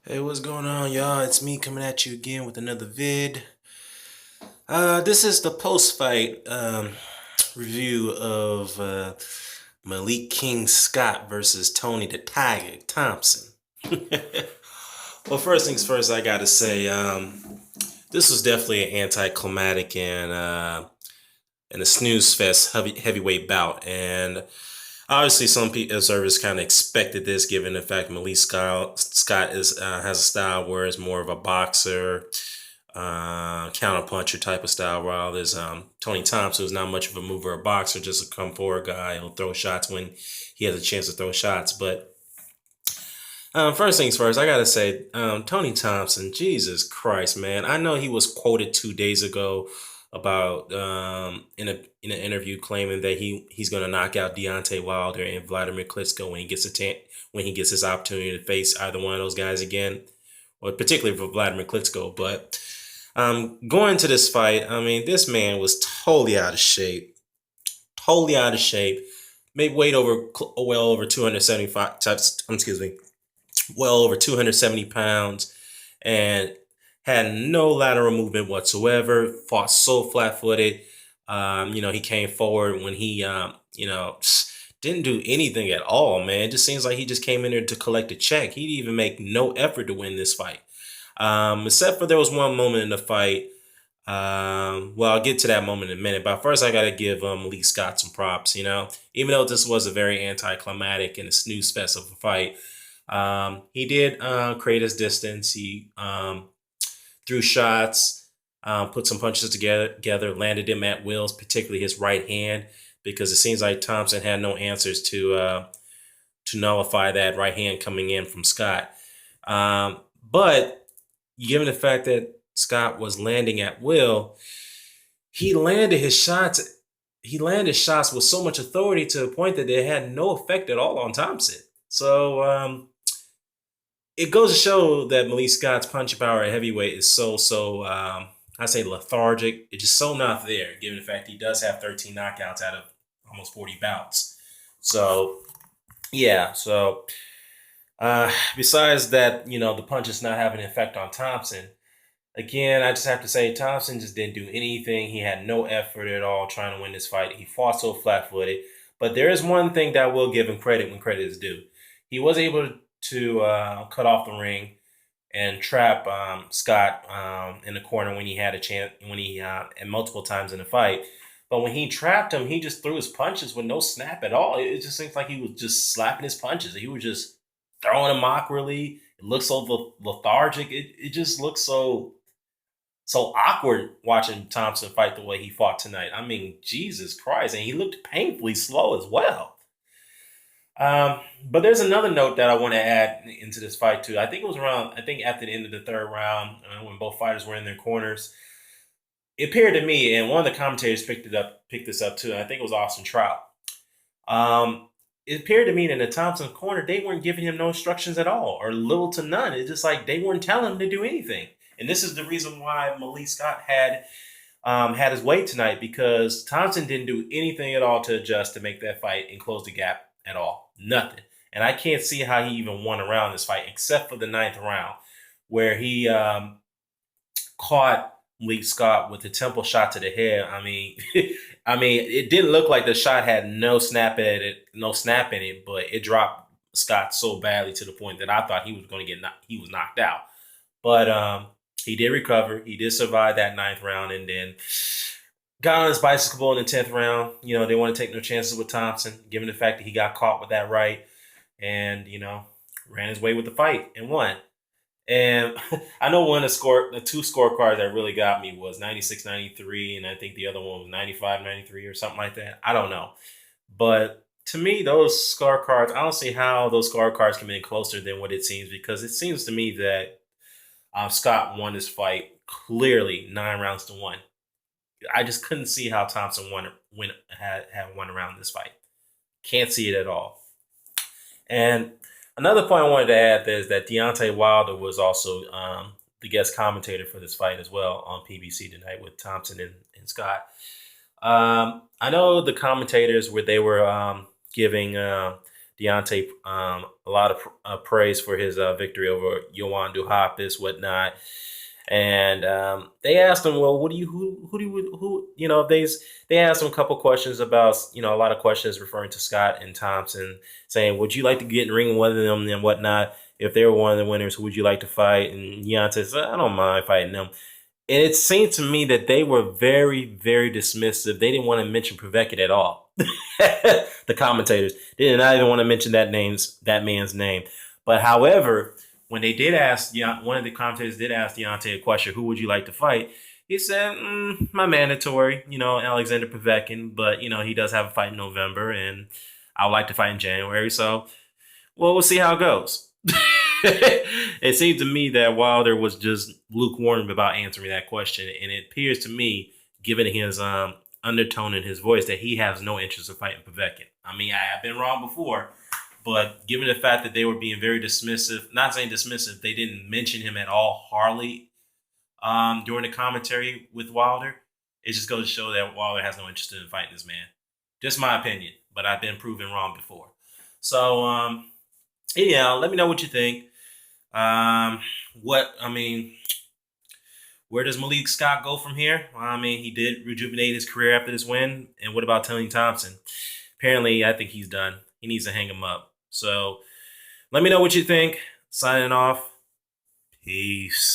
Hey, what's going on, y'all? It's me coming at you again with another vid. This is the post-fight review of Malik King Scott versus Tony the Tiger Thompson. Well, first things first, I gotta say, this was definitely an anticlimactic and a snooze fest heavyweight bout, and obviously, some observers kind of expected this, given the fact Scott is has a style where it's more of a boxer, counterpuncher type of style, while there's Tony Thompson, who's not much of a mover or boxer, just a come forward guy. He'll throw shots when he has a chance to throw shots. But first things first, I gotta say, Tony Thompson, Jesus Christ, man! I know he was quoted 2 days ago about in an interview claiming that he's going to knock out Deontay Wilder and Vladimir Klitschko when when he gets his opportunity to face either one of those guys again, or particularly for Vladimir Klitschko. But going to this fight, I mean, this man was totally out of shape. Made weight well over 275. Excuse me, well over 270 pounds, and had no lateral movement whatsoever. Fought so flat footed. He came forward when he, didn't do anything at all, man. It just seems like he just came in there to collect a check. He didn't even make no effort to win this fight. Except for there was one moment in the fight. Well, I'll get to that moment in a minute. But first, I got to give Malik Scott some props. Even though this was a very anticlimactic and a snooze fest of a fight, he did create his distance. He threw shots, put some punches together, landed him at wills, particularly his right hand, because it seems like Thompson had no answers to nullify that right hand coming in from Scott. But given the fact that Scott was landing at will, he landed his shots. He landed shots with so much authority to the point that they had no effect at all on Thompson. So it goes to show that Malik Scott's punch power at heavyweight is I say lethargic. It's just so not there, given the fact he does have 13 knockouts out of almost 40 bouts. So yeah, besides that, the punch is not having an effect on Thompson. Again, I just have to say Thompson just didn't do anything. He had no effort at all trying to win this fight. He fought so flat-footed. But there is one thing that I will give him credit when credit is due. He was able to cut off the ring and trap Scott in the corner when he had a chance, and multiple times in the fight. But when he trapped him, he just threw his punches with no snap at all. It just seems like he was just slapping his punches. He was just throwing them awkwardly. It looks so lethargic. It just looks so awkward watching Thompson fight the way he fought tonight. I mean, Jesus Christ. And he looked painfully slow as well. But there's another note that I want to add into this fight too. I think after the end of the third round, when both fighters were in their corners, it appeared to me, and one of the commentators picked this up too. And I think it was Austin Trout. It appeared to me that in the Thompson corner, they weren't giving him no instructions at all, or little to none. It's just like they weren't telling him to do anything. And this is the reason why Malik Scott had his way tonight, because Thompson didn't do anything at all to adjust to make that fight and close the gap at all. Nothing. And I can't see how he even won a round this fight, except for the ninth round, where he caught Malik Scott with a temple shot to the head. I mean, it didn't look like the shot had no snap in it, but it dropped Scott so badly to the point that I thought he was going to he was knocked out. But he did recover. He did survive that ninth round, and then got on his bicycle in the 10th round. They want to take no chances with Thompson, given the fact that he got caught with that right, and ran his way with the fight and won. And I know the two scorecards that really got me was 96-93, and I think the other one was 95-93 or something like that. I don't know. But to me, those scorecards, I don't see how those scorecards can be closer than what it seems, because it seems to me that Scott won this fight clearly 9 rounds to 1. I just couldn't see how Thompson had won around this fight. Can't see it at all. And another point I wanted to add is that Deontay Wilder was also the guest commentator for this fight as well on PBC tonight with Thompson and Scott. I know the commentators where they were giving Deontay a lot of praise for his victory over Yohan Duhapis, whatnot. And they asked him, well, what do you, who do you, who, you know, they asked him a couple questions about, you know, a lot of questions referring to Scott and Thompson, saying, would you like to get in the ring with one of them and whatnot? If they were one of the winners, who would you like to fight? And Deontay said, I don't mind fighting them. And it seemed to me that they were very, very dismissive. They didn't want to mention Povetkin at all. The commentators, they did not even want to mention that man's name. But however, when they did ask, one of the commentators did ask Deontay a question, who would you like to fight? He said, my mandatory, you know, Alexander Povetkin, but, you know, he does have a fight in November, and I would like to fight in January. So, well, we'll see how it goes. It seemed to me that Wilder was just lukewarm about answering that question, and it appears to me, given his undertone in his voice, that he has no interest in fighting Povetkin. I mean, I have been wrong before, but given the fact that they were being very dismissive, not saying dismissive, they didn't mention him at all hardly during the commentary with Wilder. It just goes to show that Wilder has no interest in fighting this man. Just my opinion, but I've been proven wrong before. So, yeah, let me know what you think. Where does Malik Scott go from here? Well, I mean, he did rejuvenate his career after this win. And what about Tony Thompson? Apparently, I think he's done. He needs to hang him up. So let me know what you think. Signing off. Peace.